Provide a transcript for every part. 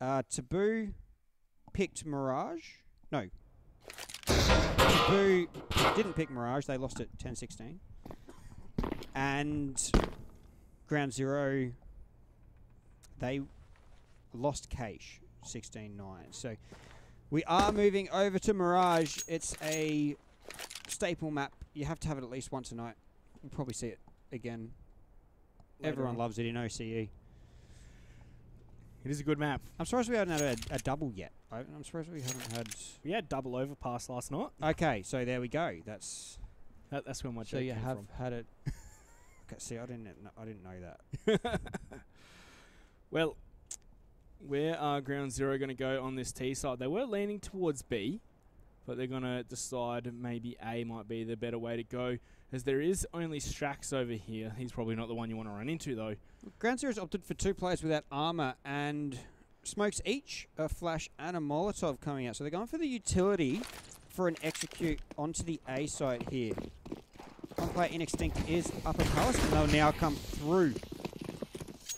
Taboo picked Mirage. No. Taboo didn't pick Mirage. They lost it 10-16. And GroundZero, they lost Cache 16-9. So we are moving over to Mirage. It's a staple map. You have to have it at least once a night. You'll probably see it again. Everyone loves it in OCE. It is a good map. I'm surprised we haven't had a double yet. I'm surprised we haven't had... We had double overpass last night. Okay, so there we go. That's where my joke so you came have from. had it. Okay, see, I didn't know that. Well, where are GroundZero going to go on this T side? They were leaning towards B, but they're going to decide maybe A might be the better way to go, as there is only Strax over here. He's probably not the one you want to run into, though. GroundZero's opted for 2 players without armor and smokes each a flash and a Molotov coming out. So they're going for the utility for an execute onto the A side here. One player in Extinct is Upper Palace, and they'll now come through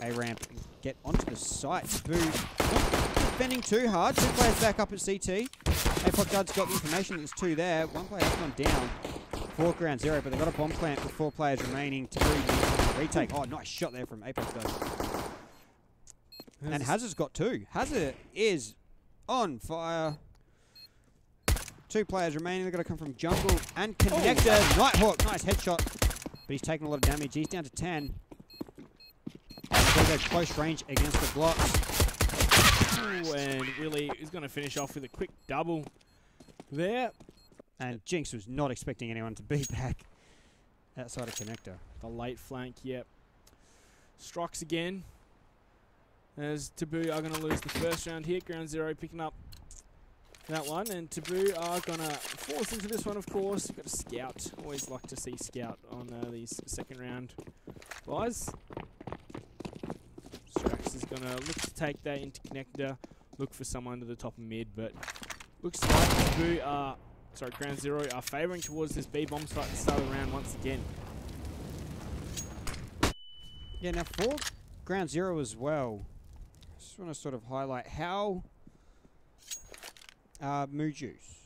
A ramp and get onto the site. Taboo not defending too hard. 2 players back up at CT. APOC Dud's got the information that there's 2 there. 1 player has gone down for GroundZero, but they've got a bomb plant with 4 players remaining. Taboo retake. Oh, nice shot there from APOC Dud. And Hazard's got 2. Hazard is on fire. 2 players remaining. They've got to come from Jungle and Connector. Oh. Nighthawk, nice headshot. But he's taken a lot of damage. He's down to 10. They go close range against the blocks. Ooh, and Willie is going to finish off with a quick double there. And Jinx was not expecting anyone to be back outside of Connector. The late flank, yep. Strikes again. As Taboo are going to lose the first round here. GroundZero picking up that one, and Taboo are going to force into this one, of course. You've got a Scout. Always like to see Scout on these second round buys. Strax is going to look to take that into Connector, look for someone to the top of mid, but looks like Taboo are, sorry, GroundZero are favouring towards this B bomb strike at the start of the round once again. Yeah, now for GroundZero as well, I just want to sort of highlight how Moojuice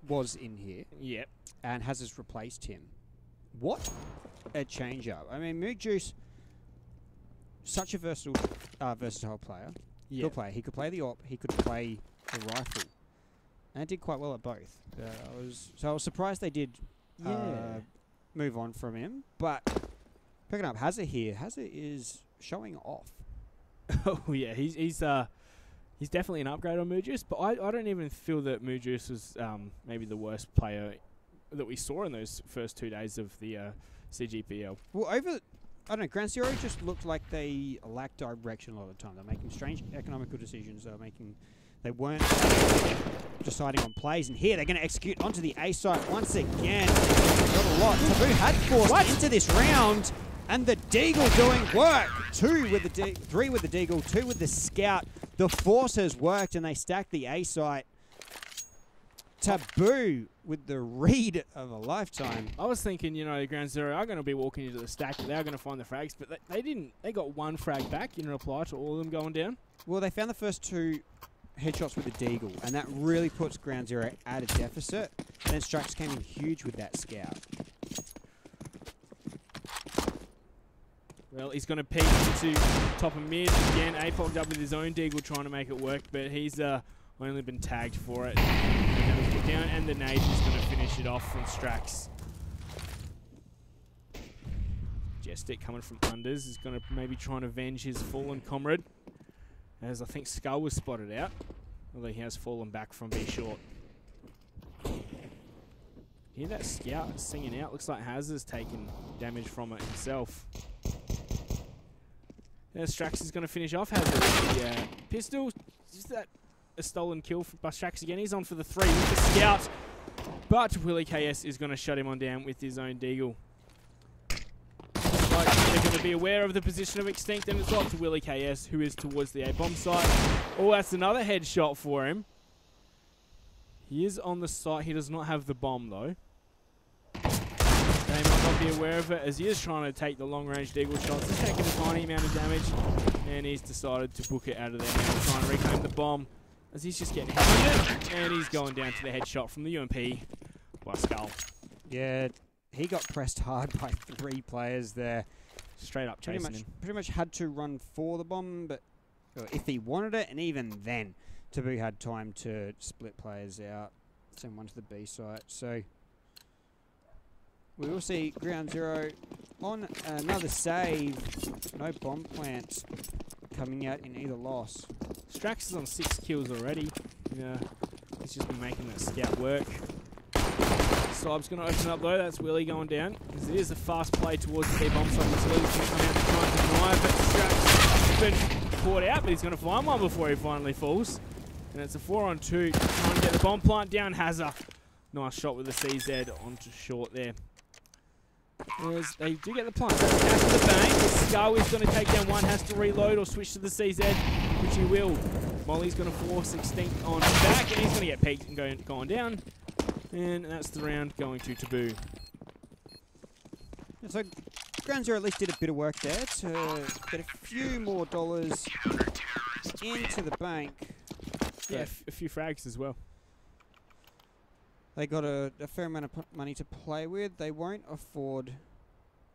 was in here. Yep. And has replaced him. What a change up. I mean, Moojuice, such a versatile player. Yep. Good player. He could play the AWP, he could play the rifle. And did quite well at both. I was surprised they did move on from him. But picking up Hazard here, Hazard is showing off. Oh yeah, he's definitely an upgrade on Moojuice, but I don't even feel that Moojuice was maybe the worst player that we saw in those first 2 days of the CGPL. Well, I don't know, GroundZero just looked like they lacked direction a lot of the time. They're making strange economical decisions. They weren't deciding on plays, and here they're going to execute onto the A site once again. Got a lot. Taboo had forced into this round, and the Deagle doing work. 3 with the Deagle, 2 with the Scout. The force has worked, and they stacked the A site. Taboo with the read of a lifetime. I was thinking, you know, GroundZero are going to be walking into the stack, but they're going to find the frags, but they didn't. They got 1 frag back in reply to all of them going down. Well, they found the first 2 headshots with the Deagle, and that really puts GroundZero at a deficit. And then Strax came in huge with that Scout. Well, he's going to peek into top of mid. Again, APOC up with his own Deagle trying to make it work, but he's only been tagged for it. Down, and the nade is going to finish it off from Strax. Jestit coming from unders is going to maybe try and avenge his fallen comrade, as I think Skull was spotted out, although he has fallen back from B short. Hear that Scout singing out? Looks like Hazard's taken damage from it himself. Now Strax is going to finish off Hazard with the pistol. Just that a stolen kill by Strax again. He's on for the 3 with the Scout, but Willie KS is going to shut him on down with his own Deagle. Like they're going to be aware of the position of Extinct, and it's up to Willie KS, who is towards the A bomb site. Oh, that's another headshot for him. He is on the site. He does not have the bomb though. They might not be aware of it, as he is trying to take the long-range Deagle shots. He's taking a tiny amount of damage. And he's decided to book it out of there now, try and reclaim the bomb. As he's just getting hit, and he's going down to the headshot from the UMP by Skull. Yeah, he got pressed hard by 3 players there. Straight up chasing him. Pretty much had to run for the bomb, but if he wanted it, and even then, Taboo had time to split players out, send one to the B site. So we will see GroundZero on another save. No bomb plants coming out in either loss. Strax is on 6 kills already. Yeah, he's just been making that scout work. Saib's going to open up though. That's Willie going down. Because it is a fast play towards the B bomb site. Willie's going to come out to try and deny it, but Strax has been caught out, but he's going to find one before he finally falls. And it's a 4-on-2. Trying to get the bomb plant down. Hazza. Nice shot with the CZ onto short there. As they do get the plant. That's out to the bank. Skull is going to take down one. Has to reload or switch to the CZ, which he will. Molly's going to force Extinct on back, and he's going to get peaked and going down. And that's the round going to Taboo. So GroundZero at least did a bit of work there to get a few more dollars into the bank. Yeah, a few frags as well. They got a fair amount of money to play with. They won't afford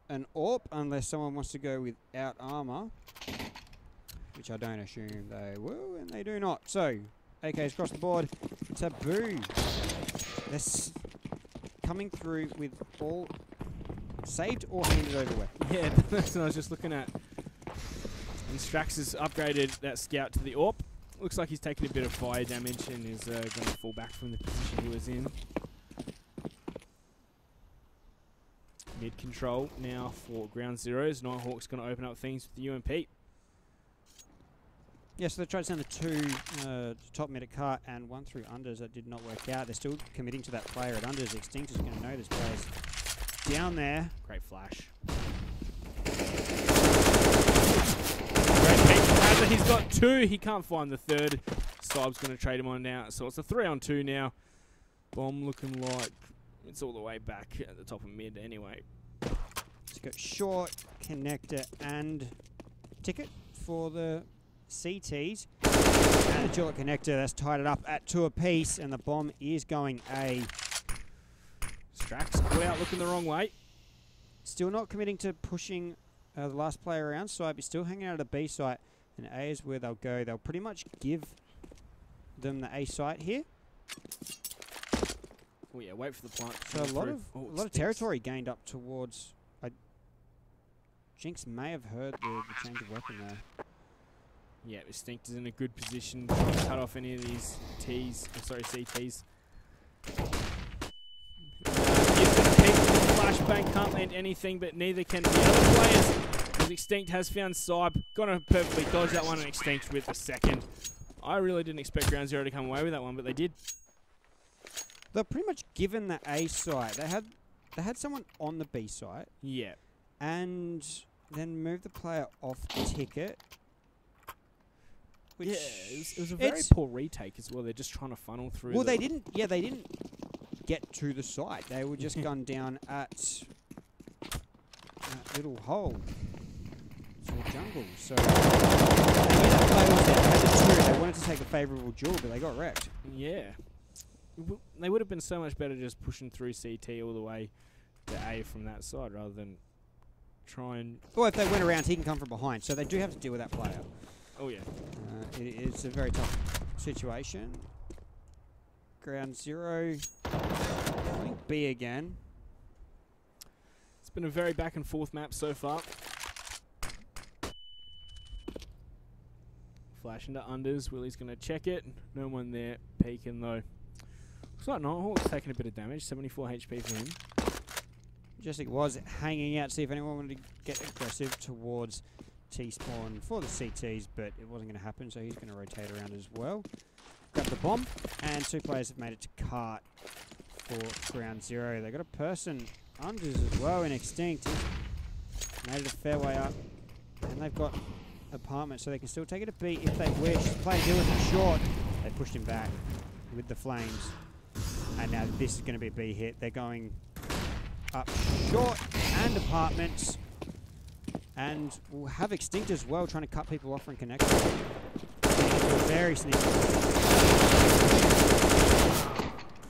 an AWP unless someone wants to go without armor, which I don't assume they will, and they do not. So, AKs across the board. Taboo. They're coming through with all saved or handed over weapons. Yeah, that's what I was just looking at. And Strax has upgraded that scout to the AWP. Looks like he's taking a bit of fire damage and is going to fall back from the position he was in. Mid control now for GroundZero's. Nighthawk's going to open up things with the UMP. Yeah, so they tried to send the 2 top mid at cart and 1 through unders. That did not work out. They're still committing to that player at unders. Extinct is going to know this player's down there. Great flash. Great peek from Hazza. He's got 2. He can't find the 3rd. Saib's going to trade him on now. So it's a 3-on-2 now. Bomb looking like it's all the way back at the top of mid anyway. Let's go short, connector, and ticket for the CTs. And a dual connector, that's tied it up at 2 apiece, and the bomb is going A. Strax caught out looking the wrong way. Still not committing to pushing the last player around. Saib is still hanging out at the B site, and A is where they'll go. They'll pretty much give them the A site here. Oh yeah, wait for the plant. So a lot of territory gained up towards. Jinx may have heard the change of weapon there. Yeah, Extinct is in a good position to cut off any of these CTs. He's going to peek with the flashbang, can't land anything, but neither can the other players. As Extinct has found Saib, gonna perfectly dodge that one, and Extinct with the 2nd. I really didn't expect GroundZero to come away with that one, but they did. They're pretty much given the A site. They had someone on the B site. Yeah. And then moved the player off ticket. Which yeah, it was a very poor retake as well. They're just trying to funnel through. Well, they didn't get to the site. They were just gunned down at that little hole to the jungle. So they knew that player was there. They had the 2. They wanted to take a favourable duel, but they got wrecked. Yeah. They would have been so much better just pushing through CT all the way to A from that side rather than try and... Well, if they went around, he can come from behind. So they do have to deal with that player. Oh, yeah. It's a very tough situation. GroundZero playing B again. It's been a very back and forth map so far. Flash into unders. Willie's going to check it. No one there peeking though. Looks like Nighthawk's taking a bit of damage. 74 HP for him. Majestic was hanging out, see if anyone wanted to get aggressive towards T-spawn for the CTs, but it wasn't going to happen, so he's going to rotate around as well. Grab the bomb, and 2 players have made it to cart for GroundZero. They got a person unders as well in Extinct. He's made it a fair way up, and they've got apartment, so they can still take it to B if they wish. Play deal with him short. They pushed him back with the flames, and now this is going to be a B hit. They're going up short and apartments. And we'll have Extinct as well, trying to cut people off from connection. Very sneaky.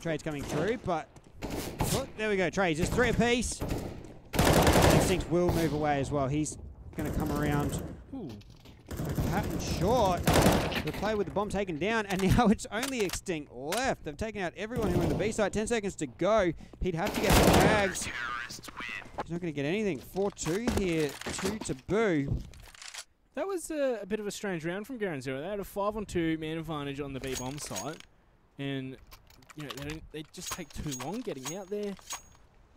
Trade's coming through, but oh, there we go. Trade just 3 apiece. Extinct will move away as well. He's going to come around. Ooh. Pattern short. The play with the bomb taken down, and now it's only Extinct left. They've taken out everyone who were in the B site. 10 seconds to go. He'd have to get the tags. He's not going to get anything. 4-2 here to Taboo. That was a bit of a strange round from GroundZero. They had a 5-on-2 man advantage on the B bomb site, and you know they just take too long getting out there.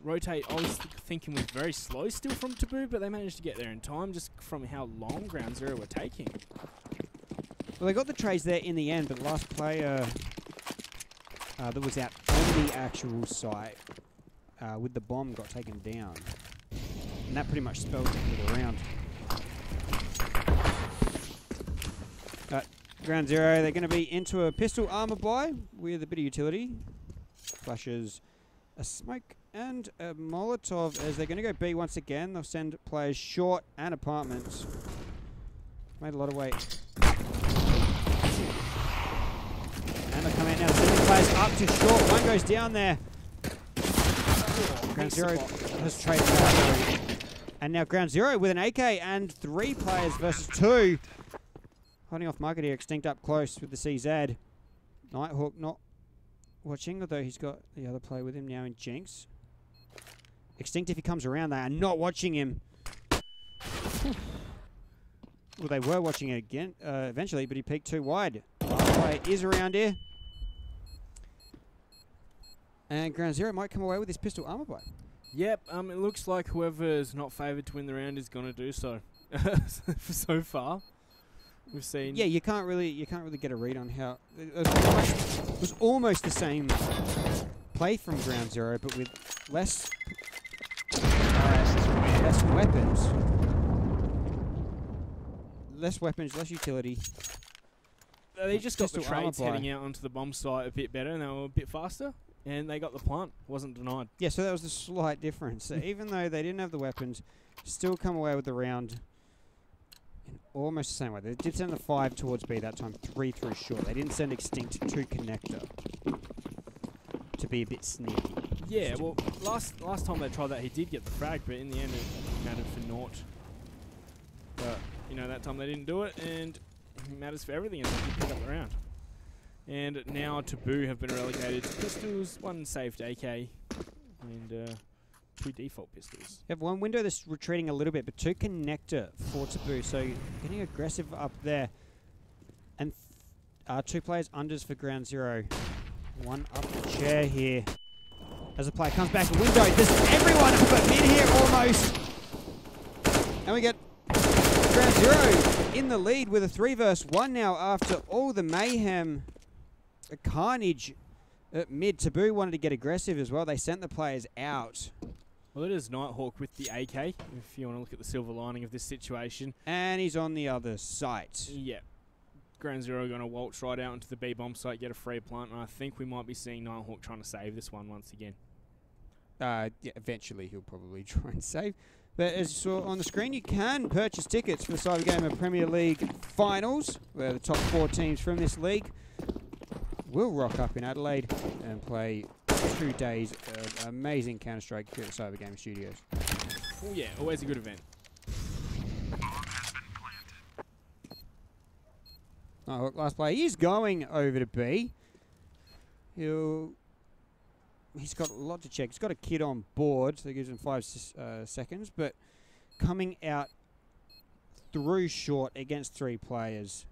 Rotate, I was thinking, was very slow still from Taboo, but they managed to get there in time just from how long GroundZero were taking. Well, they got the trades there in the end, but the last player that was out on the actual site with the bomb got taken down. And that pretty much spelled it for the round. GroundZero, they're going to be into a pistol armor buy with a bit of utility. Flashes a smoke and a Molotov as they're going to go B once again. They'll send players short and apartments. Made a lot of weight. And they'll come out now, sending players up to short. One goes down there. GroundZero has traded out. And now GroundZero with an AK and 3 players versus 2. Holding off market here, Extinct up close with the CZ. Nighthawk not watching, although he's got the other player with him now in Jinx. Extinct, if he comes around, they are not watching him. Well, they were watching it again eventually, but he peeked too wide. Last player is around here. And GroundZero might come away with his pistol armor buy. Yep, it looks like whoever's not favoured to win the round is going to do so. So far, we've seen. Yeah, you can't really get a read on how it was almost the same play from GroundZero, but with less weapons, less utility. They just got the trades heading out onto the bomb site a bit better, and they were a bit faster. And they got the plant. Wasn't denied. Yeah, so that was the slight difference. So even though they didn't have the weapons, still come away with the round in almost the same way. They did send the 5 towards B that time, 3 through short. They didn't send Extinct to Connector to be a bit sneaky. Yeah, well, last time they tried that, he did get the frag, but in the end it mattered for naught. But, you know, that time they didn't do it, and it matters for everything, and they pick up the round. And now Taboo have been relegated to pistols, 1 saved AK, and 2 default pistols. You have 1 window that's retreating a little bit, but 2 connector for Taboo, so getting aggressive up there. And 2 players unders for GroundZero. 1 up the chair here. As the player comes back, a window, there's everyone but mid here almost. And we get GroundZero in the lead with a 3 versus 1 now after all the mayhem. A carnage at mid. Taboo wanted to get aggressive as well. They sent the players out. Well, it is Nighthawk with the AK, if you want to look at the silver lining of this situation. And he's on the other site. Yeah. GroundZero going to waltz right out into the B bomb site, get a free plant, and I think we might be seeing Nighthawk trying to save this one once again. Yeah, eventually he'll probably try and save. But as you saw on the screen, you can purchase tickets for the Cyber Gamer Premier League Finals, where the top 4 teams from this league will rock up in Adelaide and play 2 days of amazing Counter-Strike here at the Cyber Gamer Studios. Oh yeah, always a good event. Oh, last play, he's going over to B. He's got a lot to check. He's got a kid on board, so it gives him 5 seconds, but coming out through short against 3 players.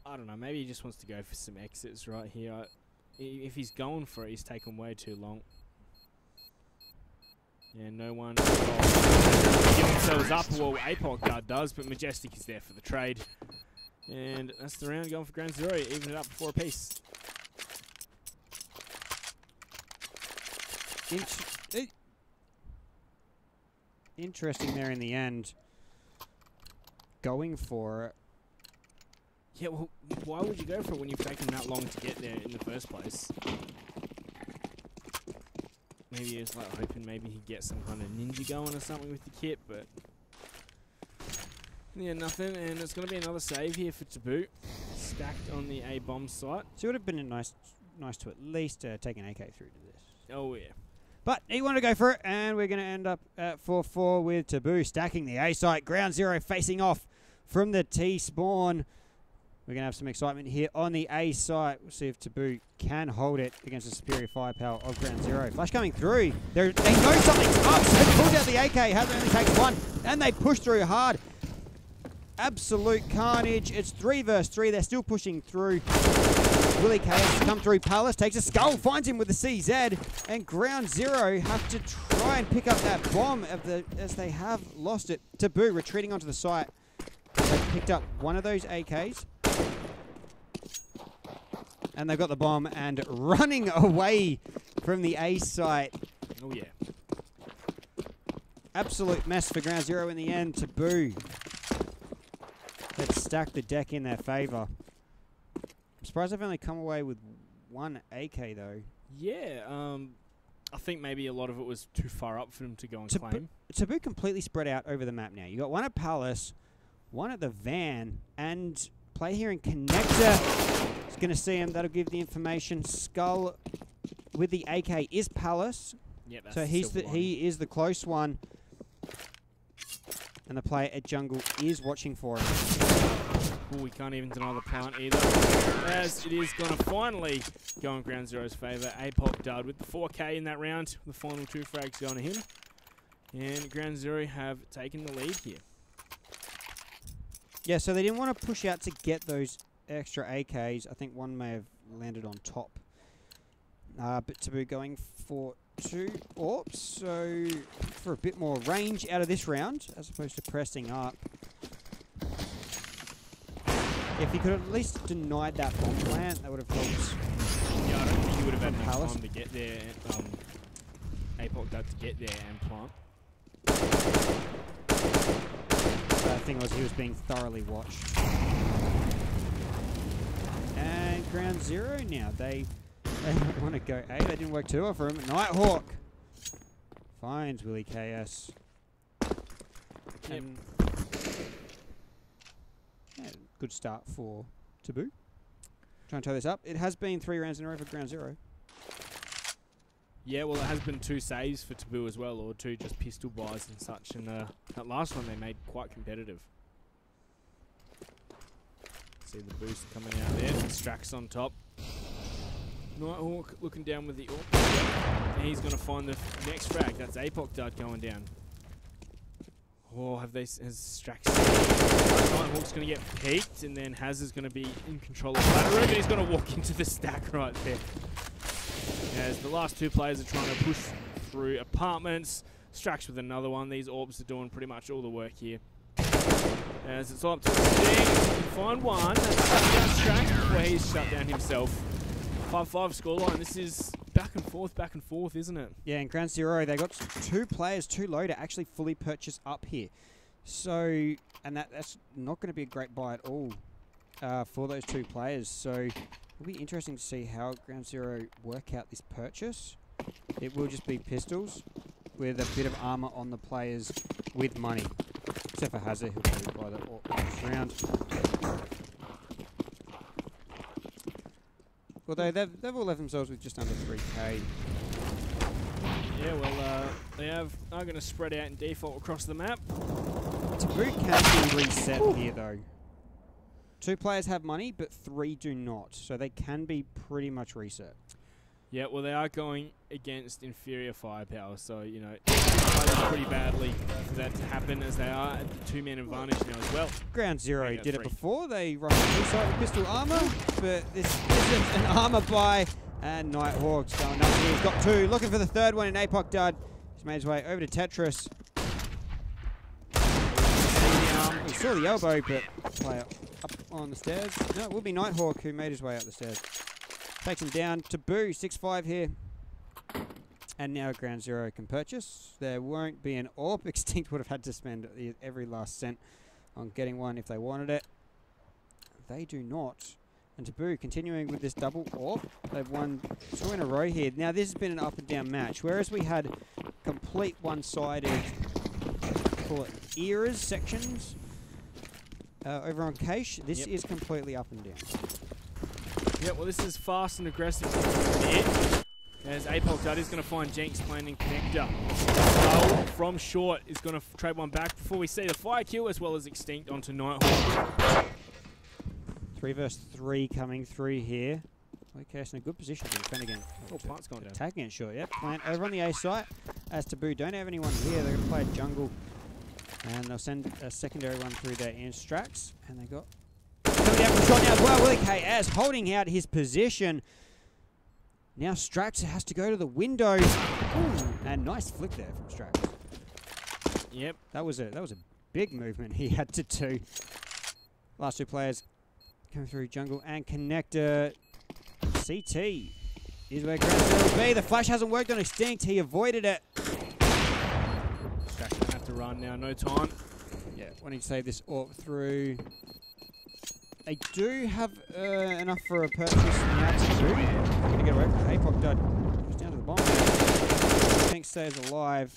I don't know, maybe he just wants to go for some exits right here. If he's going for it, he's taken way too long. Yeah, no one give themselves up. Well, APOC guard does, but Majestic is there for the trade. And that's the round going for GroundZero, even it up 4 apiece. Interesting there in the end. Going for it. Yeah, well, why would you go for it when you've taken that long to get there in the first place? Maybe he was like hoping maybe he'd get some kind of ninja going or something with the kit, but Yeah, nothing, and it's going to be another save here for Taboo. Stacked on the A bomb site. So it would have been nice to at least take an AK through to this. Oh, yeah. But he wanted to go for it, and we're going to end up at 4-4 with Taboo stacking the A site. GroundZero facing off from the T spawn. We're going to have some excitement here on the A site. We'll see if Taboo can hold it against the superior firepower of GroundZero. Flash coming through. They know something's up, so they pulled out the AK. Hazard only takes one, and they push through hard. Absolute carnage. It's 3 versus 3. They're still pushing through. Wk3 has to come through. Palace takes a skull, finds him with the CZ, and GroundZero have to try and pick up that bomb as they have lost it. Taboo retreating onto the site. They picked up one of those AKs, and they've got the bomb and running away from the A site. Oh, yeah. Absolute mess for GroundZero in the end. Taboo. Let's stack the deck in their favour. I'm surprised they've only come away with one AK though. Yeah, I think maybe a lot of it was too far up for them to go and claim. Taboo completely spread out over the map now. You got one at Palace, one at the van, and play here in Connector. It's going to see him. That'll give the information. Skull with the AK is Palace. Yeah, that's so he is the close one. And the player at jungle is watching for him. Oh, we can't even deny the plant either. As it is going to finally go in GroundZero's favour. APOC dud with the 4K in that round. The final 2 frags going to him. And GroundZero have taken the lead here. Yeah, so they didn't want to push out to get those extra AKs. I think one may have landed on top. But Taboo going for 2 AWPs, so for a bit more range out of this round, as opposed to pressing up. If he could have at least denied that bomb plant, that would have helped. Yeah, I don't think he would have had enough Palace time to get there. APOC dud to get there and plant. The thing was, he was being thoroughly watched. And GroundZero now, they want to go A. They didn't work too well for him. Nighthawk finds Wk3. Yep. Yeah, good start for Taboo. Trying to tie this up. It has been 3 rounds in a row for GroundZero. Yeah, well, it has been 2 saves for Taboo as well, or 2 just pistol buys and such. And that last one they made quite competitive. See the boost coming out there. Strax on top. Nighthawk looking down with the AWP. And he's going to find the next frag. That's APOC dud going down. Oh, has Strax... Nighthawk's going to get peaked, and then Hazard's going to be in control of that room, and he's going to walk into the stack right there. As the last 2 players are trying to push through apartments. Strax with another one. These AWPs are doing pretty much all the work here. As it's all up to the Sting. He can find one. And shut down Strax before he's shut down himself. 5-5 scoreline. This is back and forth, isn't it? Yeah, in GroundZero, they got 2 players too low to actually fully purchase up here. So, and that's not going to be a great buy at all for those 2 players. So, it'll be interesting to see how GroundZero work out this purchase. It will just be pistols with a bit of armor on the players with money. Except for Hazard, who'll probably buy that next round. Although they've all left themselves with just under 3k. Yeah, well, they are going to spread out in default across the map. Taboo can be reset here, though. 2 players have money, but 3 do not. So they can be pretty much reset. Yeah, well, they are going against inferior firepower, so, you know, pretty badly for that to happen, as they are at the 2-man advantage now as well. GroundZero did it before. They rushed inside with pistol armor, but this isn't an armor buy. And Nighthawk's going up here. He's got 2, looking for the 3rd one in APOC dud. He's made his way over to Tetris. He saw the elbow, but player up on the stairs. No, it will be Nighthawk who made his way up the stairs. Takes him down. Taboo, 6-5 here. And now GroundZero can purchase. There won't be an AWP. Extinct would have had to spend every last cent on getting one if they wanted it. They do not. And Taboo continuing with this double AWP. They've won 2 in a row here. Now this has been an up and down match. Whereas we had complete one-sided, call it eras, sections, Over on Cache, this is completely up and down. Yeah, well, this is fast and aggressive. As Apol Dud is going to find Jinx playing in connector. Skull from short is going to trade one back before we see the fire kill as well as Extinct onto Nighthawk. 3 versus 3 coming through here. Wk3 in a good position to defend again. Oh, Plant's gone down. Attacking it short, yep. Plant over on the A site. As Taboo don't have anyone here, they're going to play a jungle. And they'll send a secondary one through there in Strax. And they got coming down from short now as well. Wk3 holding out his position. Now Strax has to go to the windows. Ooh, and nice flick there from Strax. Yep. That was a big movement he had to do. Last 2 players coming through jungle and connector. CT is where GroundZero will be. The flash hasn't worked on Extinct. He avoided it. Strax gonna have to run now. No time. Yeah, wanting to save this AWP through. They do have enough for a purchase in the altitude. Going to get away from Apol Dud. Goes down to the bomb. Tank stays alive.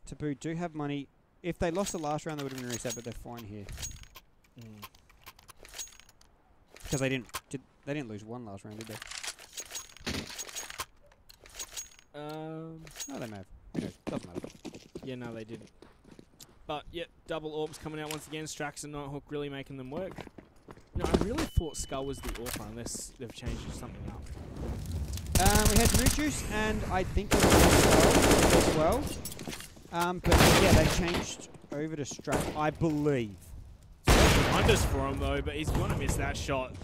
Taboo do have money. If they lost the last round, they would have been reset, but they're fine here. Because they didn't lose one last round, did they? No, they may have. Anyway, doesn't matter. Yeah, no, they didn't. But, yep, double AWPs coming out once again. Strax and Nighthawk really making them work. You know, I really thought Skull was the AWPer unless they've changed something up. We had Root Juice, and I think it was Skull as well. But yeah, they changed over to Strax, I believe. Wonders for him though, but he's going to miss that shot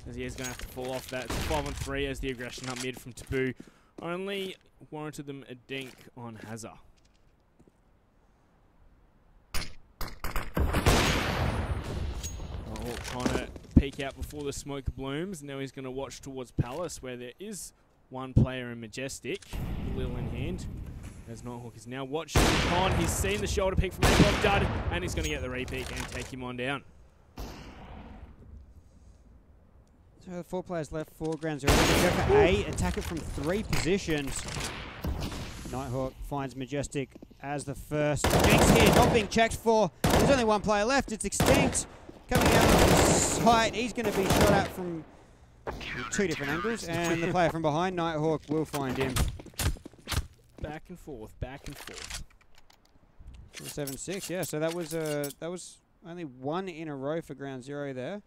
as he is going to have to fall off that. It's 5-on-3 as the aggression up mid from Taboo only warranted them a dink on Hazza. Oh, trying to peek out before the smoke blooms. Now he's going to watch towards Palace where there is one player in Majestic, Lil in hand. As Nighthawk is now watching on. He's seen the shoulder pick from Apol Dud and he's going to get the repeat and take him on down. So the 4 players left for GroundZero. They go for A, attack it from 3 positions. Nighthawk finds Majestic as the first. Jinx here, not being checked for. There's only 1 player left. It's Extinct coming out of the site. He's going to be shot at from 2 different angles, and the player from behind, Nighthawk, will find him. Back and forth, back and forth. 7-6, yeah. So that was only 1 in a row for GroundZero there.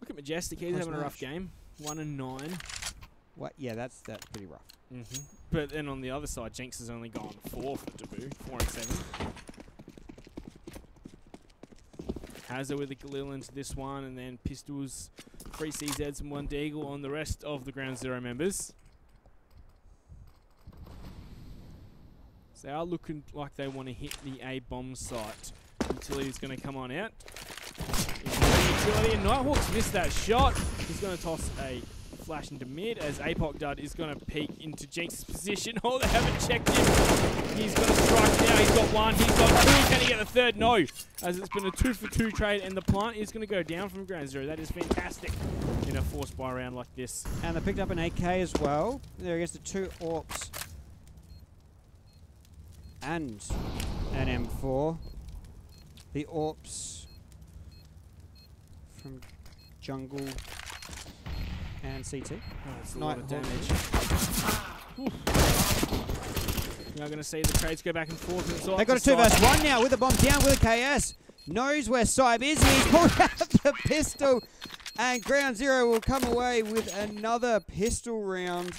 Look at Majestic, he's having a rough game. 1-9. What? Yeah, that's pretty rough. But then on the other side, Jinx has only gone 4 for Taboo, 4-7. Hazza with a Galil into this one, and then Pistols, 3 CZs and 1 Deagle on the rest of the GroundZero members. So they are looking like they want to hit the A bomb site. Utility's going to come on out. Utility, and Nighthawk's missed that shot. He's going to toss a flash into mid as Apol Dud is going to peek into Jinx's position. Oh, they haven't checked him. He's going to strike now. He's got 1. He's got 2. Can he get the third? No. As it's been a 2-for-2 trade, and the plant is going to go down from GroundZero. That is fantastic in a forced buy round like this. And they picked up an AK as well. They're against the 2 AWPs and an M4. The AWPs from jungle and CT. Oh, that's a lot of damage. Now going to see the trades go back and forth. They got a 2 versus 1 now with a bomb down with a KS. Knows where Saib is. He's pulled out the pistol. And GroundZero will come away with another pistol round.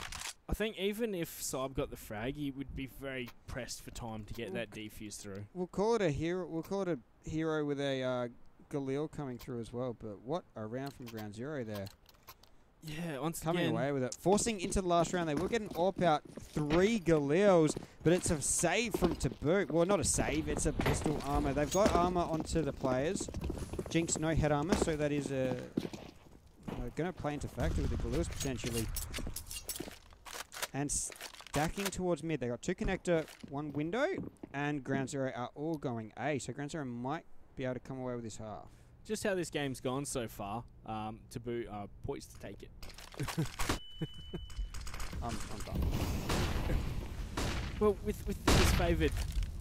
I think even if Saib got the frag, he would be very pressed for time to get that defuse through. We'll call it a hero. We'll call it a hero with a Galil coming through as well. But what a round from GroundZero there. Yeah, once coming again, away with it. Forcing into the last round. They will get an AWP out. 3 Galils. But it's a save from Taboo. Well, not a save. It's a pistol armor. They've got armor onto the players. Jinx, no head armor. So that is going to play into factor with the Galils potentially. And stacking towards mid. They got 2 connector, 1 window. And GroundZero are all going A. So GroundZero might be able to come away with this half. Just how this game's gone so far, Taboo are poised to take it. I'm done. Well, with this favoured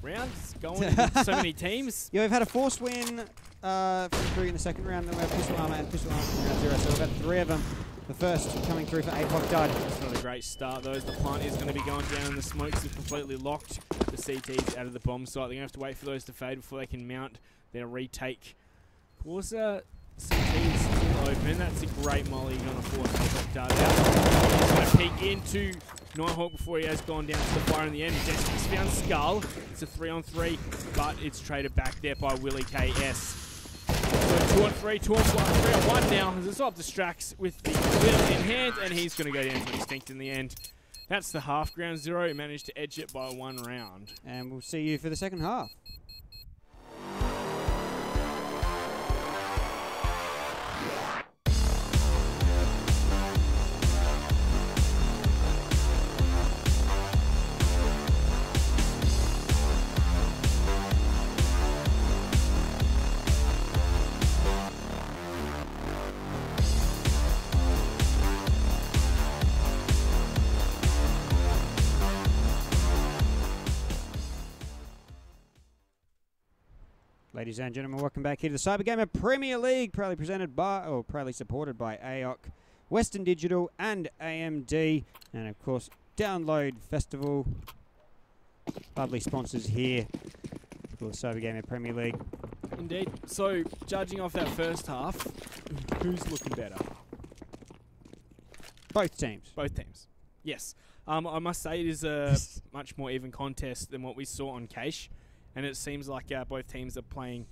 rounds going with so many teams. Yeah, we've had a force win through in the second round, then we have Pistol Armor and Pistol Armor from GroundZero, so we've had 3 of them. The first coming through for APOC Dud. It's not a great start, though, as the plant is going to be going down and the smokes have completely locked the CTs out of the bomb site. They're going to have to wait for those to fade before they can mount their retake. Of course, CT is still open. That's a great molly. You're going to force APOC Dud out. He's going to peek into Nighthawk before he has gone down to the fire in the end. Jessica's found Skull. It's a 3-on-3, but it's traded back there by Wk3. So 2 on 3, 2 on 1, 3 on 1 now. As the distracts with the wheel in hand, and he's going to go down to extinct in the end. That's the half. GroundZero managed to edge it by 1 round. And we'll see you for the second half. Ladies and gentlemen, welcome back here to the Cyber Gamer Premier League, proudly presented by, or proudly supported by AOC, Western Digital, and AMD, and of course, Download Festival. Lovely sponsors here for the Cyber Gamer Premier League. Indeed. So, judging off that first half, who's looking better? Both teams. Both teams. Yes. I must say it is a much more even contest than what we saw on Cache. And it seems like both teams are playing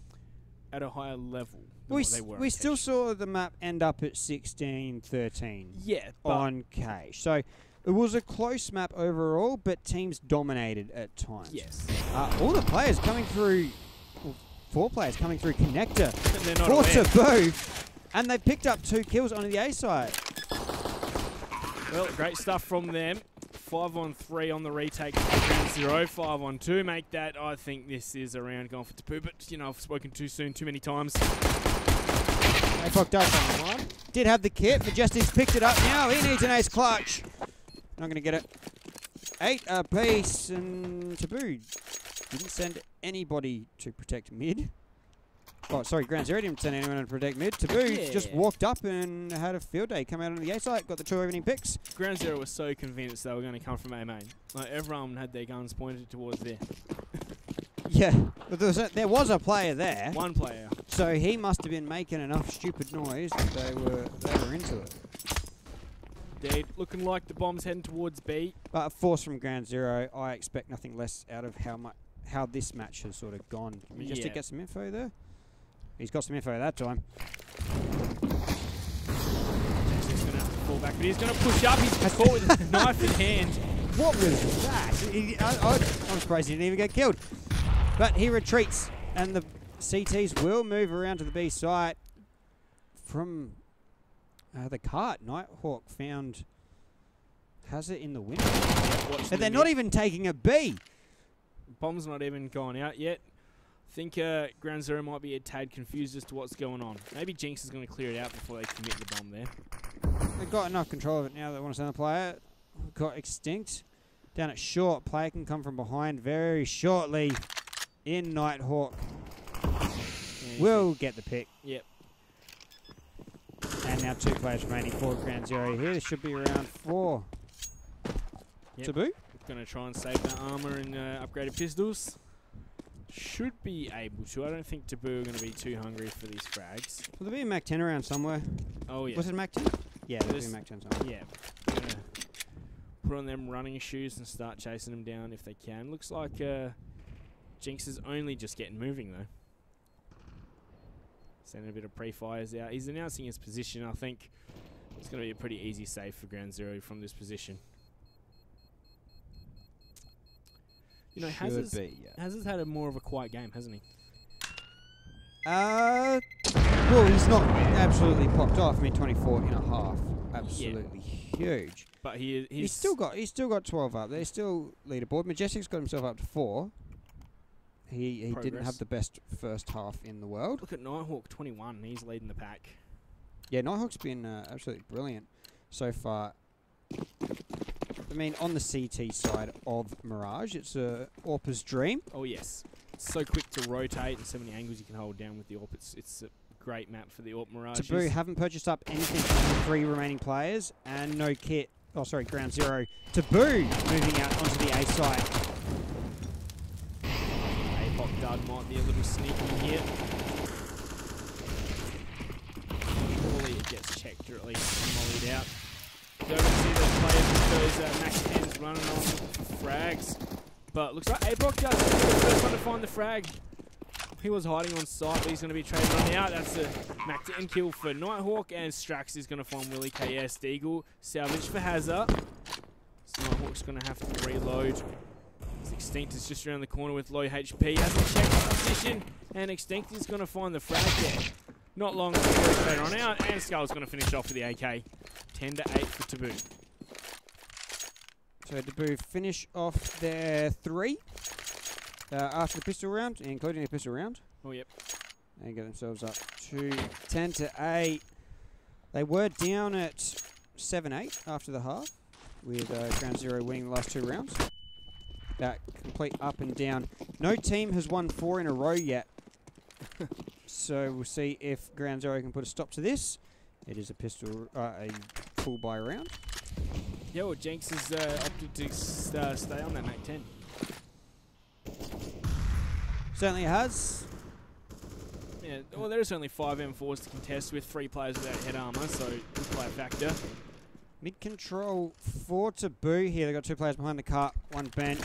at a higher level than what they were. We still saw the map end up at 16-13 on Cache. So it was a close map overall, but teams dominated at times. Yes. All the players coming through, well, 4 players coming through Connector for Taboo, and they picked up 2 kills on the A side. Well, great stuff from them. 5-on-3 on the retake. GroundZero, 5-on-2. Make that. I think this is a round going for Taboo, but you know, I've spoken too soon too many times. APOC does did have the kit, but Justice picked it up now. He needs an ace clutch. Not going to get it. 8 apiece, and Taboo didn't send anybody to protect mid. Oh, sorry, GroundZero didn't send anyone to protect mid. Taboo just walked up and had a field day. Come out on the A site, got the 2 opening picks. GroundZero was so convinced they were going to come from A main. Like, everyone had their guns pointed towards there. Yeah, but there was a player there. One player. So he must have been making enough stupid noise that they were into it. Indeed, looking like the bomb's heading towards B. But a force from GroundZero, I expect nothing less out of how this match has sort of gone. Let me just to get some info there. He's got some info that time. He's going to have to fall back, but he's going to push up. He's caught with a knife in hand. What was that? I'm surprised he didn't even get killed. But he retreats, and the CTs will move around to the B site from the cart. Nighthawk has it in the window. And they're not even taking a B. Bomb's not even gone out yet. I think GroundZero might be a tad confused as to what's going on. Maybe Jinx is going to clear it out before they commit the bomb there. They've got enough control of it now. They want to send a player. Got extinct. Down at short. Player can come from behind very shortly. In Nighthawk. Will get the pick. Yep. And now 2 players remaining for GroundZero here. This should be around 4. Yep. Taboo. Going to try and save that armor and upgraded pistols. Should be able to. I don't think Taboo are going to be too hungry for these frags. Will there be a Mac 10 around somewhere? Oh, yeah. Was it Mac 10? Yeah, there'll be a Mac 10 somewhere. Yeah. Going to put on them running shoes and start chasing them down if they can. Looks like Jinx is only just getting moving, though. Sending a bit of pre-fires out. He's announcing his position. I think it's going to be a pretty easy save for GroundZero from this position. You know, Hazard's had a more of a quiet game, hasn't he? Well, he's not absolutely popped off. I mean, 24.5, absolutely huge. But he's still got 12 up. They're still leaderboard. Majestic's got himself up to 4. He didn't have the best first half in the world. Look at Nighthawk, 21. He's leading the pack. Yeah, Nighthawk's been absolutely brilliant so far. I mean, on the CT side of Mirage, it's a AWP's dream. Oh yes, it's so quick to rotate and so many angles you can hold down with the AWP. It's a great map for the AWP Mirage. Taboo haven't purchased up anything from the 3 remaining players and no kit. Oh, sorry, GroundZero. Taboo moving out onto the A site. APOC Dud might be a little sneaky here. Surely it gets checked or at least mollied out. Don't see those players with those Max 10s running on frags. But looks like APOC does the first one to find the frag. He was hiding on site, but he's going to be traded on out. That's a Mac 10 kill for Nighthawk, and Strax is going to find Wk3. Deagle salvage for Hazza. So Nighthawk's going to have to reload. Extinct is just around the corner with low HP. Hasn't checked the position, and Extinct is going to find the frag there. Not long before he's traded on out, and Skull's going to finish off with the AK. 10-8 for Taboo. So Taboo finish off their 3 after the pistol round, including the pistol round. Oh, yep. And get themselves up to 10-8. They were down at 7-8 after the half, with GroundZero winning the last 2 rounds. That complete up and down. No team has won 4 in a row yet. So we'll see if GroundZero can put a stop to this. It is a pistol, a full buy round. Yeah, well, Jenks has opted to stay on that Mac 10. Certainly has. Yeah, well, there's only 5 M4s to contest with 3 players without head armor, so good player factor. Mid control for Taboo here. They've got 2 players behind the cart, 1 bench.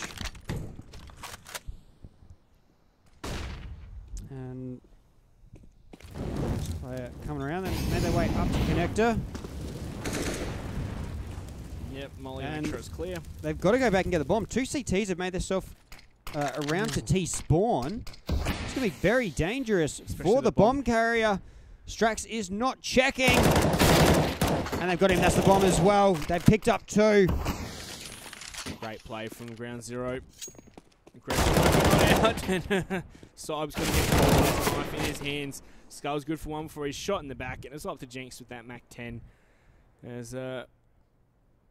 And player coming around, they made their way up to connector. Yep, Molly and Electro's clear. They've got to go back and get the bomb. 2 CTs have made themselves around to T spawn. It's going to be very dangerous for the bomb carrier. Strax is not checking. And they've got him. That's the bomb as well. They've picked up 2. Great play from GroundZero. Aggressive out. And Saib's going to get the knife in his hands. Skull's good for 1 before he's shot in the back. And it's up to Jenks with that Mac 10. As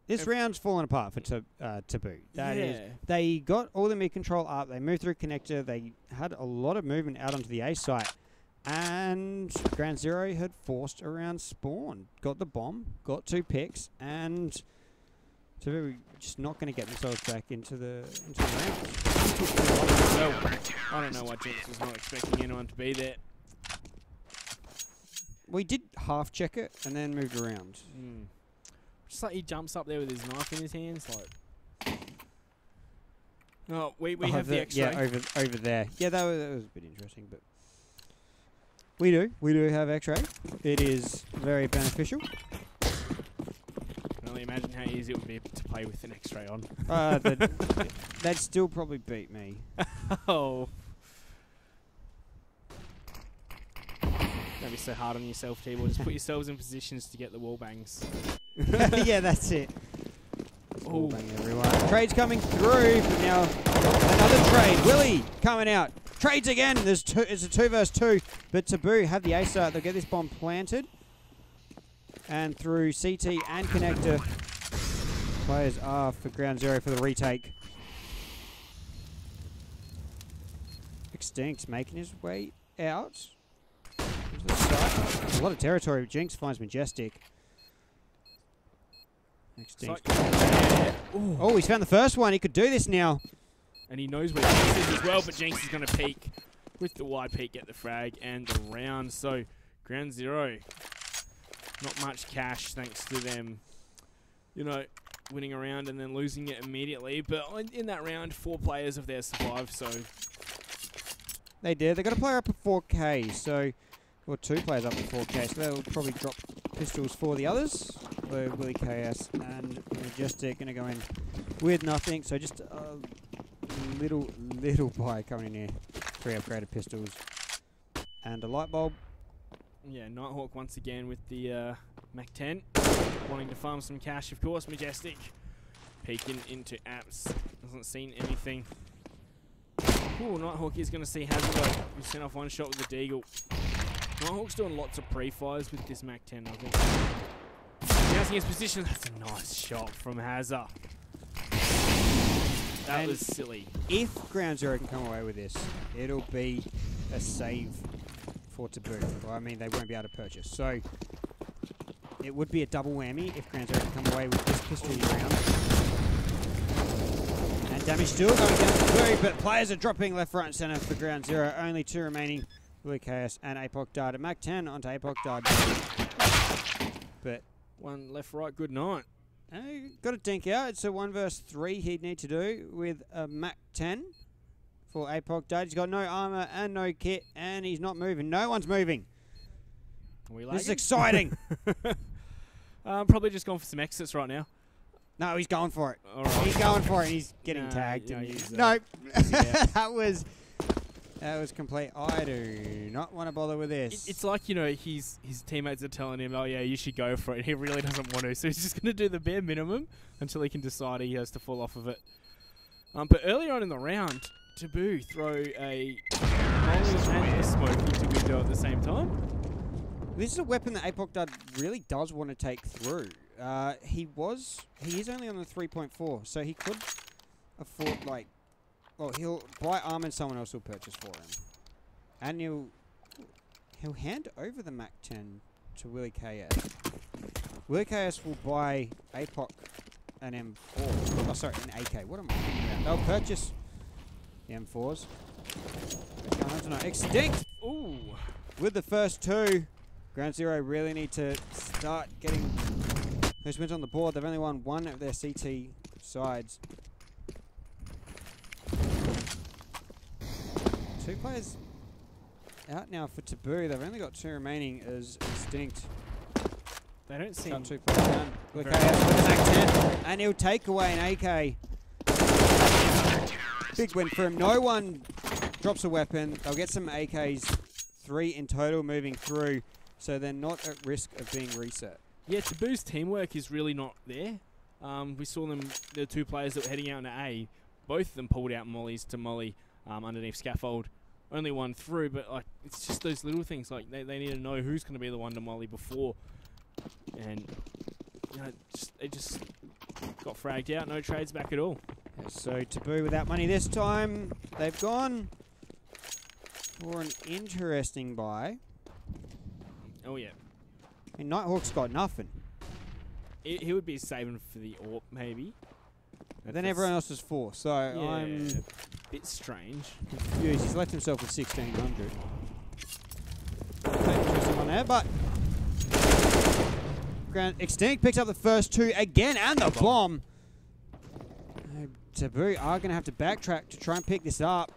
this round's fallen apart for Taboo. That is, they got all the mid control up. They moved through connector. They had a lot of movement out onto the A site. And GroundZero had forced around spawn. Got the bomb, got 2 picks, and Taboo just not going to get themselves back into the round. I don't know why Jenks was not expecting anyone to be there. We did half check it and then moved around. Just like he jumps up there with his knife in his hands, like. Oh, we have the X-ray. Yeah, over there. Yeah, that was a bit interesting, but we do have X-ray. It is very beneficial. I can only imagine how easy it would be to play with an X-ray on. They'd still probably beat me. Oh. Don't be so hard on yourself, T-Ball. Just put yourselves in positions to get the wall bangs. Yeah, that's it. Wall bang, everyone. Trade's coming through, but now another trade. Willie coming out. Trades again. It's a 2 versus 2, but Taboo have the A start. They'll get this bomb planted. And through CT and connector, players are for GroundZero for the retake. Extinct making his way out. A lot of territory. Jinx finds Majestic. Extinct. Oh, he's found the first one. He could do this now. And he knows where Jinx is as well, but Jinx is going to peek with the Y peek, get the frag and the round. So GroundZero, not much cash thanks to them, you know, winning a round and then losing it immediately. But in that round, 4 players of theirs survived, so. They did. They got a player up at 4K, so, or 2 players up at 4K, so they'll probably drop pistols for the others. So Wk3 and Majestic going to go in with nothing, so just a little buy coming in here. 3 upgraded pistols and a light bulb. Yeah, Nighthawk once again with the Mac 10, wanting to farm some cash, of course. Majestic peeking into apps, hasn't seen anything. Ooh, Nighthawk is going to see Hazard. He sent off 1 shot with the Deagle. Nighthawk's doing lots of pre-fires with this Mac 10, I think. Announcing his position. That's a nice shot from Hazard. That was silly. If GroundZero can come away with this, it'll be a save for Taboo. Well, I mean, they won't be able to purchase. So it would be a double whammy if GroundZero can come away with this pistol round. And damage still going down to Taboo, but players are dropping left, right, and centre for GroundZero. Only 2 remaining. WK3 and Apoc Dart. Mac 10 onto Apoc Dart. But one left, right, good night. Got to dink out. It's a 1 versus 3 he'd need to do with a Mac 10 for Apoc Dart. He's got no armor and no kit, and he's not moving. No one's moving. This is exciting. Probably just going for some exits right now. No, he's going for it. All right. He's going for it. He's getting tagged. Yeah, no, that was complete. I do not want to bother with this. It's like, you know, his teammates are telling him, oh yeah, you should go for it. He really doesn't want to, so he's just going to do the bare minimum until he can decide he has to fall off of it. But earlier on in the round, Taboo throw a molly and a smoke into window at the same time. This is a weapon that Apoc Dart really does want to take through. He is only on the 3.4, so he could afford, like, well, he'll buy armor and someone else will purchase for him. And he'll hand over the Mac 10 to Wk3. Wk3 will buy Apoc an M4. Oh, sorry, an AK. What am I thinking about? They'll purchase the M4s. Extinct! Ooh. With the first 2, GroundZero really need to start getting those wins on the board. They've only won 1 of their CT sides. 2 players out now for Taboo. They've only got 2 remaining as Extinct. They don't seem... 2 players down. Look out with an AK, and he'll take away an AK. Big win for him. No one drops a weapon. They'll get some AKs, 3 in total moving through, so they're not at risk of being reset. Yeah, Taboo's teamwork is really not there. We saw them, the 2 players that were heading out into A, both of them pulled out mollies to molly underneath scaffold. Only one through, but like it's just those little things. Like they need to know who's going to be the one to molly before, and you know, they just got fragged out. No trades back at all. Yeah, so Taboo without money this time. They've gone for an interesting buy. Oh yeah. I mean, Nighthawk's got nothing. He would be saving for the AWP maybe. But then everyone else is 4, so yeah, I'm a bit strange. confused. He's left himself with 1,600. Interesting one there, but Extinct picks up the first 2 again, and the bomb. Taboo are going to have to backtrack to try and pick this up.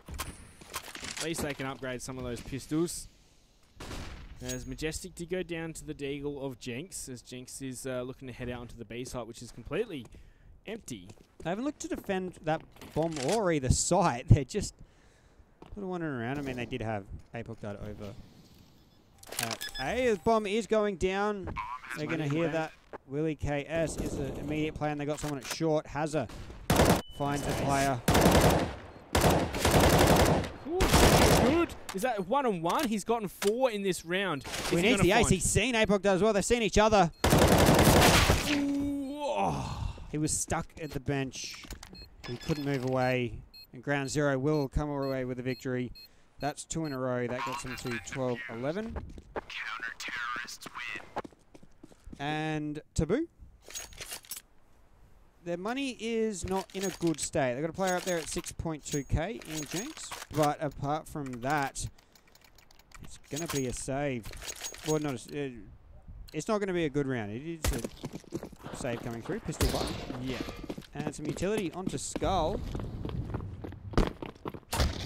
At least they can upgrade some of those pistols. As Majestic did go down to the deagle of Jinx, as Jinx is looking to head out onto the B site, which is completely empty. They haven't looked to defend that bomb or either site. They're just sort of wandering around. I mean, they did have Apoc Dart over A. The bomb is going down. They're going to hear that. Wk3 is an immediate play, and they got someone at short. Hazza finds a player. Ooh, good. Is that 1-on-1? He's gotten 4 in this round. We need the ace. He's seen Apoc Dart as well. They've seen each other. Ooh, oh. He was stuck at the bench. He couldn't move away. And GroundZero will come away with a victory. That's 2 in a row. That gets him to 12-11. Counter-terrorists win. And Taboo. Their money is not in a good state. They've got a player up there at 6.2k in Jinx. But apart from that, it's going to be a save. Well, not a... it's not going to be a good round. It is a save coming through. Pistol butt. Yeah. And some utility onto Skull.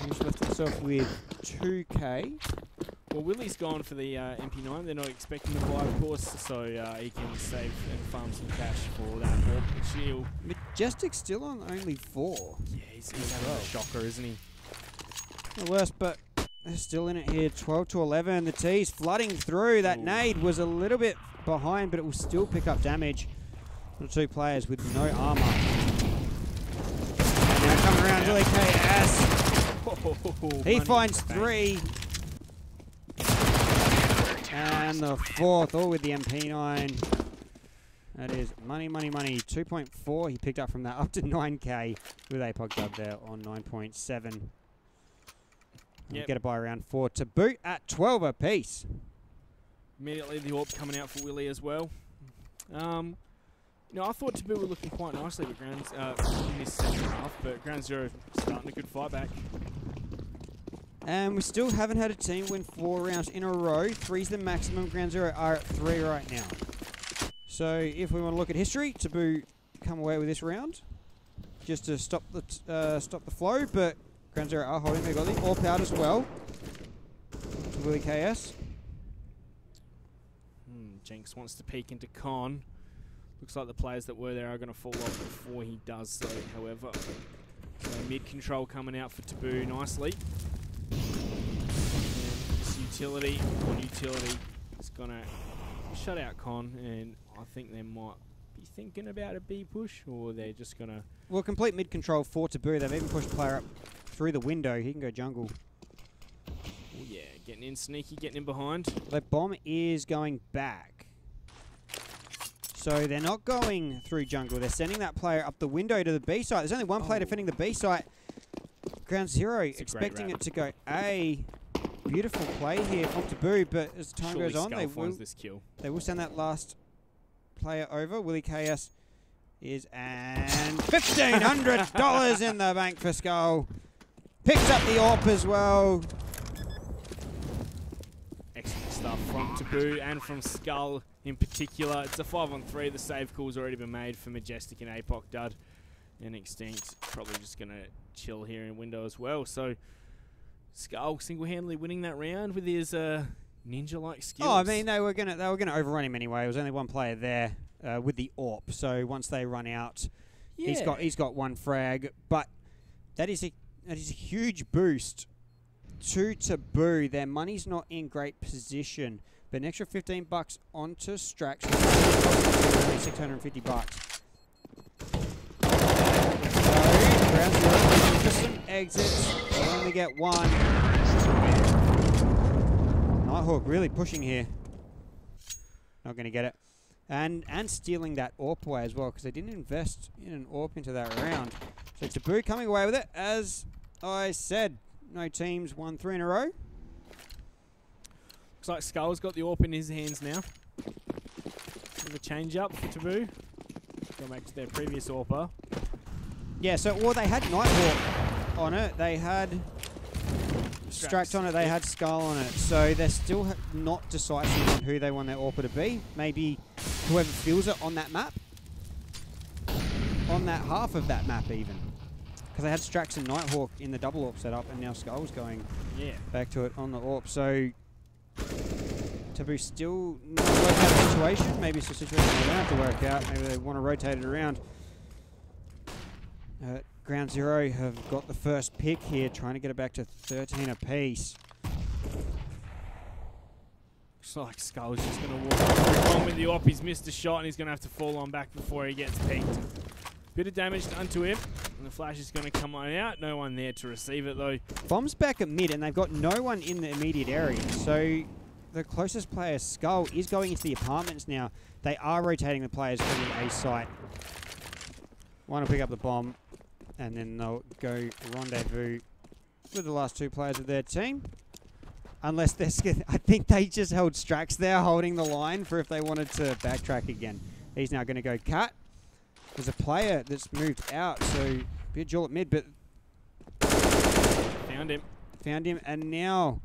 He's left himself with 2k. Well, Willie's gone for the MP9. They're not expecting the buy, of course, so he can save and farm some cash for that AWP shield. Majestic's still on only 4. Yeah, he's having a shocker, isn't he? The worst, but they're still in it here. 12-11. The T's flooding through. That nade was a little bit behind, but it will still pick up damage. The 2 players with no armor. And now coming around, Wk3. He finds 3. And the 4th, all with the MP9. That is money, money, money. 2.4 he picked up from that, up to 9k with APOC dub there on 9.7. Yep. Get a buy around for Taboo at 12 apiece. Immediately the AWP coming out for Willie as well. I thought Taboo were looking quite nicely with in this second half, but GroundZero starting a good fight back. And we still haven't had a team win 4 rounds in a row. 3's the maximum. GroundZero are at 3 right now. So if we want to look at history, Taboo come away with this round just to stop the flow, but GroundZero are holding. They got the AWP out as well to Willie KS. Jinx wants to peek into Con. Looks like the players that were there are going to fall off before he does so, however. So mid-control coming out for Taboo nicely. And this utility is going to shut out Con, and I think they might be thinking about a B push, or they're just going to... Well, complete mid-control for Taboo. They've even pushed the player up through the window. He can go jungle. Oh yeah, getting in sneaky, getting in behind. The bomb is going back. So they're not going through jungle. They're sending that player up the window to the B site. There's only one player defending the B site. GroundZero expecting it to go A. Beautiful play here from Taboo, but as time goes on, they will send that last player over. Willie KS is, and $1,500 in the bank for Skull. Picks up the AWP as well. Excellent stuff from Taboo and from Skull in particular. It's a 5-on-3. The save call's already been made for Majestic and APOC dud. And Extinct probably just going to chill here in window as well. So Skull single-handedly winning that round with his ninja-like skills. Oh, I mean, they were gonna overrun him anyway. There was only one player there with the AWP. So once they run out, he's got one frag. But that is a huge boost to Taboo. Their money's not in great position, but an extra $15 onto Strax, $650. So GroundZero for some exits. They only get one. Nighthawk really pushing here. Not going to get it. And stealing that AWP away as well, because they didn't invest in an AWP into that round. So Taboo coming away with it. As I said, no teams won 3 in a row. Looks like Skull's got the AWP in his hands now. With a change up for Taboo. Go back to their previous AWPer. Yeah, so they had Nighthawk on it. They had Strax on it. They had Skull on it. So they're still not decisive on who they want their AWPer to be. Maybe whoever feels it on that map. On that half of that map even. Because they had Strax and Nighthawk in the double AWP setup, and now Skull's going back to it on the AWP. So Taboo still not working out the situation. Maybe it's a situation they don't have to work out. Maybe they want to rotate it around. GroundZero have got the first pick here, trying to get it back to 13 apiece. Looks like Skull's just going to walk on with the AWP. He's missed a shot, and he's going to have to fall on back before he gets peeked. Bit of damage done to him, and the flash is going to come on out. No one there to receive it, though. Bomb's back at mid, and they've got no one in the immediate area. So the closest player, Skull, is going into the apartments now. They are rotating the players from the A site. One will pick up the bomb, and then they'll go rendezvous with the last 2 players of their team. Unless they're scared. I think they just held Strax there, holding the line for if they wanted to backtrack again. He's now going to go Cat. There's a player that's moved out, so be a duel at mid, but found him, and now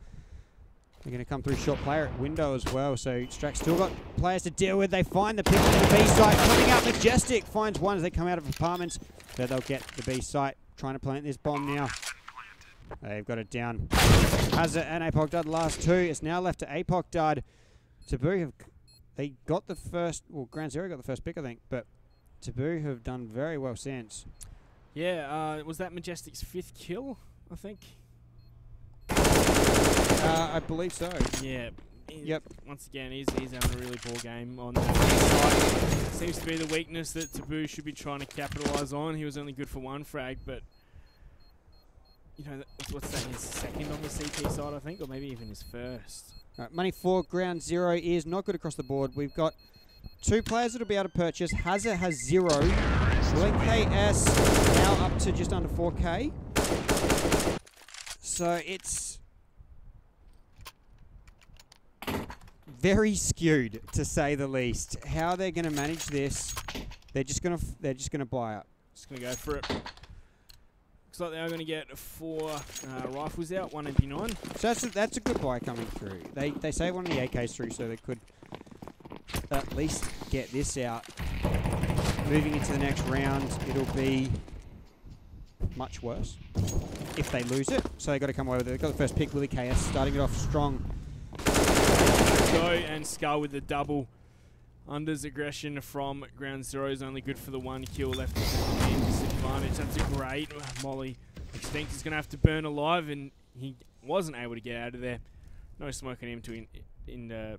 they're going to come through short player at window as well. So Strax still got players to deal with. They find the pick on the B site. Coming out Majestic finds one as they come out of apartments. So they'll get the B site. Trying to plant this bomb now. They've got it down. Hazard and APOC dud last 2. It's now left to APOC dud. Taboo they got the first, well, GroundZero got the first pick, I think, but Taboo have done very well since. Yeah, was that Majestic's 5th kill, I think? I believe so. Yeah. Yep. Once again, he's having a really poor game on the side. Seems to be the weakness that Taboo should be trying to capitalise on. He was only good for 1 frag, but you know, what's that? His 2nd on the CT side, I think, or maybe even his 1st. Right, money for GroundZero is not good across the board. We've got 2 players that'll be able to purchase. Hazza has 0. Wk3 now up to just under 4K. So it's very skewed, to say the least. How they're going to manage this, they're just going to buy up. Just going to go for it. Looks like they are going to get 4 rifles out, 1 MP9. So that's a good buy coming through. They say one of the AKs through, so they could at least get this out. Moving into the next round, it'll be much worse if they lose it. So they got to come away with it. They got the first pick, Wk3, starting it off strong. Go and Skull with the double. Under's aggression from GroundZero is only good for the 1 kill left in disadvantage. That's a great molly. Extinct is going to have to burn alive, and he wasn't able to get out of there. No smoke on him to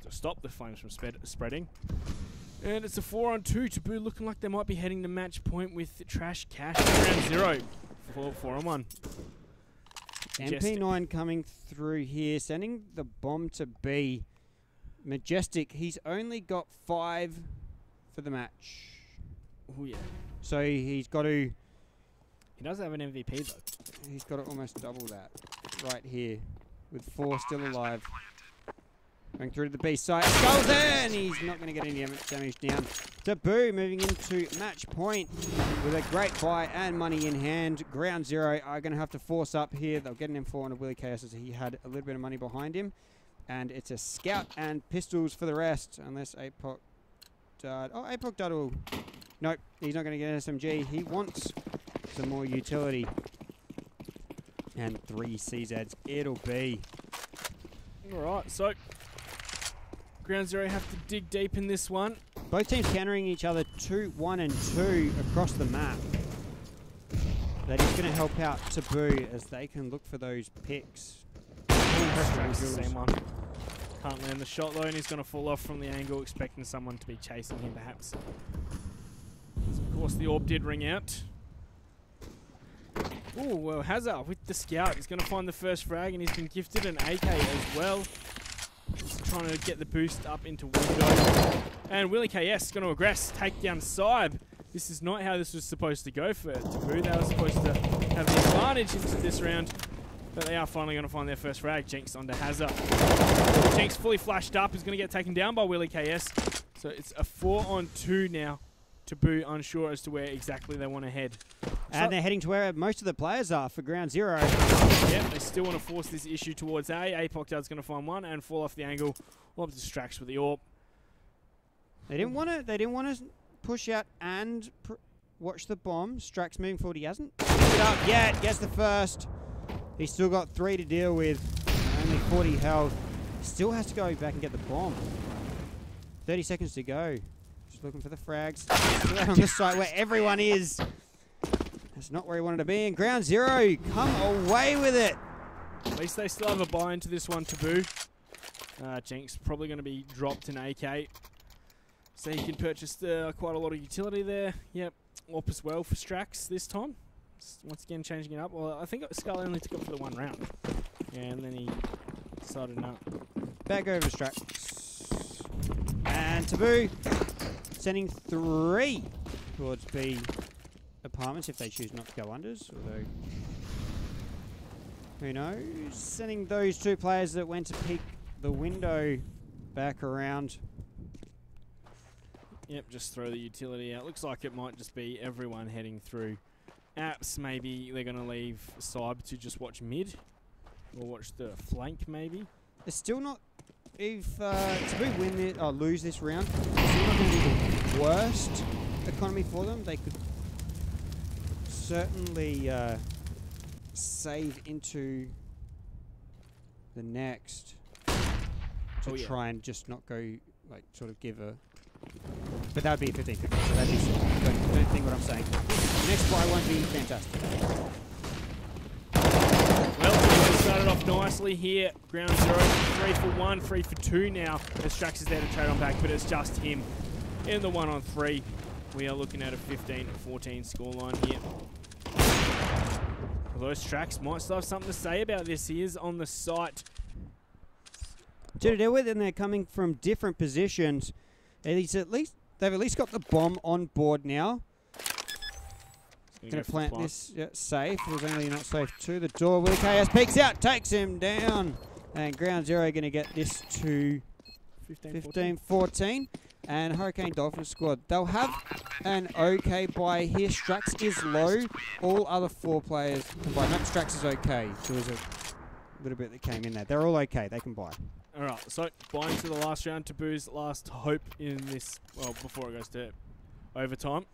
stop the flames from spreading. And it's a 4-on-2. Taboo looking like they might be heading to match point with Trash Cash GroundZero. 4-on-1. MP9 coming through here, sending the bomb to B. Majestic, he's only got 5 for the match. Oh yeah. So he's got to... He does have an MVP though. He's got to almost double that right here with 4 still alive. Going through to the B site. Skulls there, and he's not going to get any damage down. Taboo moving into match point with a great buy and money in hand. GroundZero are going to have to force up here. They'll get an M4 on a Wk3 as he had a little bit of money behind him. And it's a scout and pistols for the rest, unless APOC died. Oh, APOC died all. Nope, he's not going to get an SMG. He wants some more utility. And 3 CZs it'll be. Alright, so GroundZero have to dig deep in this one. Both teams countering each other 2, 1, and 2 across the map. That is going to help out Taboo as they can look for those picks. Same one. Can't land the shot though, and he's going to fall off from the angle, expecting someone to be chasing him perhaps. So of course the orb did ring out. Oh, well, Hazard with the scout. He's going to find the first frag, and he's been gifted an AK as well. He's trying to get the boost up into window. And Wk3 is going to aggress, take down Saib. This is not how this was supposed to go for Taboo. They were supposed to have the advantage into this round. But they are finally going to find their first frag. Jinx onto Hazard. Jinx fully flashed up. Is going to get taken down by Wk3. So it's a 4-on-2 now. Taboo unsure as to where exactly they want to head. And they're heading to where most of the players are for GroundZero. Yep, they still want to force this issue towards A. APOC Dad's going to find one and fall off the angle. Orb distracts with the orb. They didn't want to push out and watch the bomb. Strax moving forward. He hasn't picked it up yet. Gets the first. He's still got 3 to deal with. Only 40 health. Still has to go back and get the bomb. 30 seconds to go. Just looking for the frags. Still out on the site where everyone is. That's not where he wanted to be. And GroundZero come away with it. At least they still have a buy into this one, Taboo. Jinx probably going to be dropped in AK. So he can purchase quite a lot of utility there. Yep. Orp as well for Strax this time. Once again changing it up. Well, I think Skull only took it for the 1 round. Yeah, and then he decided not. Back over to Strax. And Taboo sending 3 towards B apartments if they choose not to go unders. Although, who knows? Sending those 2 players that went to peek the window back around. Yep, just throw the utility out. Looks like it might just be everyone heading through. Apps, maybe they're going to leave Saib to just watch mid. Or watch the flank, maybe. It's still not... If Taboo win it, or lose this round, it's still not going to be the worst economy for them. They could certainly save into the next to try and just not go, like, sort of give a... But that would be 15-50, so that'd be don't think what I'm saying. The next buy won't be fantastic. Well, we started off nicely here. GroundZero, 3 for 1, 3 for 2 now. As Strax is there to trade on back, but it's just him in the 1-on-3. We are looking at a 15-14 scoreline here. Although Strax might still have something to say about this. He is on the site. to deal with, and they're coming from different positions. They've at least got the bomb on board now. Going to plant this safe. It was only not safe to the door. Wk3 peeks out, takes him down. And GroundZero going to get this to 15-14. And Hurricane Dolphin squad, they'll have an okay buy here. Strax is low. All other 4 players can buy. No, Strax is okay. There was a little bit that came in there. They're all okay. They can buy. All right, so buying to the last round. Taboo's last hope in this, well, before it goes to overtime.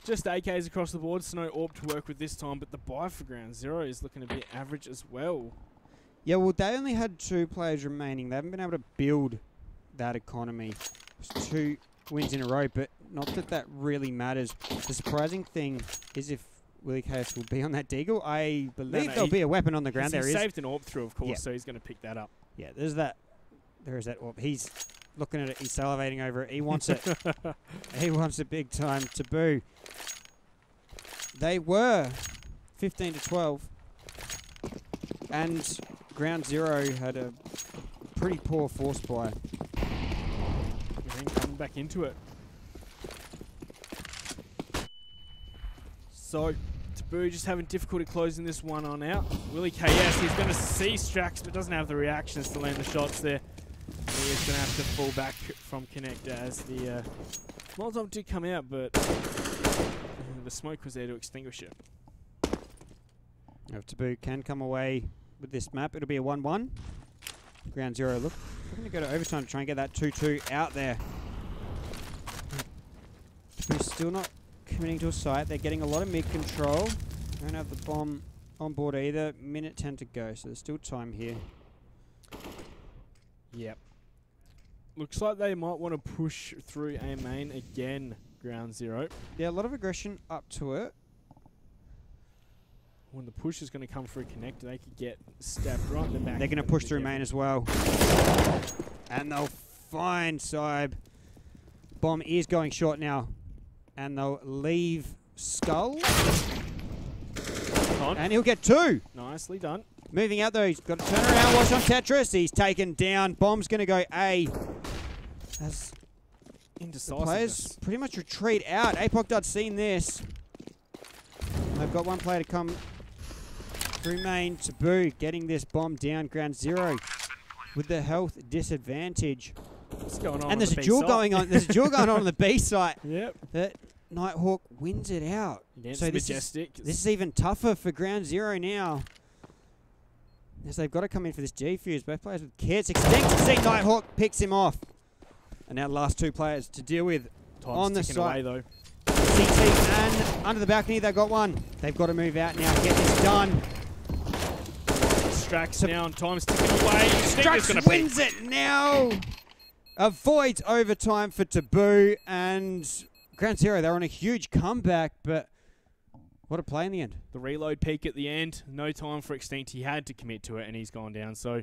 Just AKs across the board, so no AWP to work with this time, but the buy for GroundZero is looking to be average as well. Yeah, well, they only had 2 players remaining. They haven't been able to build that economy. It's 2 wins in a row, but not that that really matters. The surprising thing is if Wk3 will be on that deagle. I believe there'll be a weapon on the ground. There is. He saved an AWP through, of course, so he's going to pick that up. Yeah, there's that. There is that AWP. He's looking at it. He's salivating over it. He wants it. He wants it big time. Taboo. They were 15-12, and GroundZero had a pretty poor force buy. Coming back into it. So, Taboo just having difficulty closing this one on out. Wk3, he's going to see Strax, but doesn't have the reactions to land the shots there. He is going to have to fall back from Connect as the Molotov did come out, but the smoke was there to extinguish it. If Taboo can come away with this map, it'll be a 1-1. GroundZero looking to go to overtime to try and get that 2-2 out there. Taboo's still not committing to a site. They're getting a lot of mid control. Don't have the bomb on board either. Minute 10 to go, so there's still time here. Yep. Looks like they might want to push through A main again, GroundZero. Yeah, a lot of aggression up to it. When the push is going to come through Connect, they could get stabbed right in the back. They're going to push through main as well. And they'll find Saib. Bomb is going short now. And they'll leave Skull. And he'll get 2. Nicely done. Moving out though, he's got to turn around, watch on Tetris. He's taken down. Bomb's going to go A. As the players pretty much retreat out. APOC seen this. They've got 1 player to come through main. Taboo getting this bomb down. GroundZero with the health disadvantage. What's going on? And there's a duel going on. There's a duel going on the B site. Yep. That Nighthawk wins it out. Against so Majestic. This is even tougher for GroundZero now. As they've got to come in for this G-Fuse. Both players with kits. Extinct. See Nighthawk picks him off. And now the last 2 players to deal with on the site. Away, though. CT and under the balcony, they've got 1. They've got to move out now, get this done. Strax now, and time's ticking away. Strax wins it now. Avoids overtime for Taboo, and GroundZero, they're on a huge comeback, but what a play in the end. The reload peak at the end, no time for Extinct. He had to commit to it, and he's gone down. So